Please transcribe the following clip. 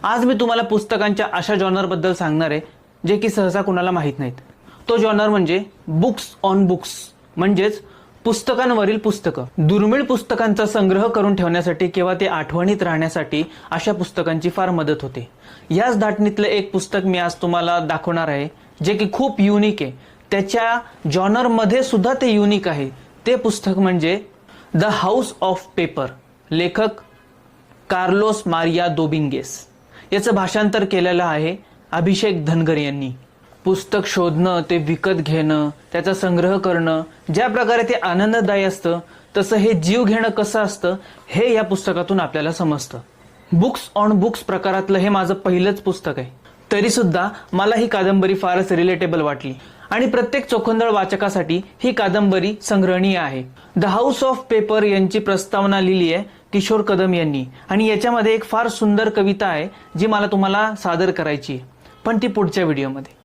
आज मी तुम्हाला पुस्तकांच्या अशा जॉनरबद्दल सांगणार आहे जे की सहसा कुणाला माहीत नाहीत। तो जॉनर म्हणजे बुक्स ऑन बुक्स, म्हणजेच पुस्तकांवरील पुस्तकं। दुर्मिळ पुस्तकांचा संग्रह करून ठेवण्यासाठी किंवा ते आठवणीत राहण्यासाठी अशा पुस्तकांची फार मदत होते। याच धाटणीतलं एक पुस्तक मी आज तुम्हाला दाखवणार आहे जे की खूप युनिक आहे। त्याच्या जॉनरमध्ये सुद्धा ते युनिक आहे। ते पुस्तक म्हणजे द हाऊस ऑफ पेपर, लेखक कार्लोस मारिया दोमिंगेस। याचं भाषांतर केलेलं आहे अभिषेक धनगर यांनी। पुस्तक शोधणं, ते विकत घेणं, त्याचा संग्रह करणं, ज्या प्रकारे ते आनंददायी असतं तसं हे जीव घेणं कसं असतं हे या पुस्तकातून आपल्याला समजतं। बुक्स ऑन बुक्स प्रकारातलं हे माझं पहिलंच पुस्तक आहे, तरी सुद्धा मला ही कादंबरी फारच रिलेटेबल वाटली आणि प्रत्येक चोखंदळ वाचकासाठी ही कादंबरी संग्रहणीय आहे। द हाऊस ऑफ पेपर यांची प्रस्तावना लिहिली आहे किशोर कदम यांनी आणि याच्यामध्ये एक फार सुंदर कविता आहे जी मला तुम्हाला सादर करायची आहे, पण ती पुढच्या व्हिडिओमध्ये।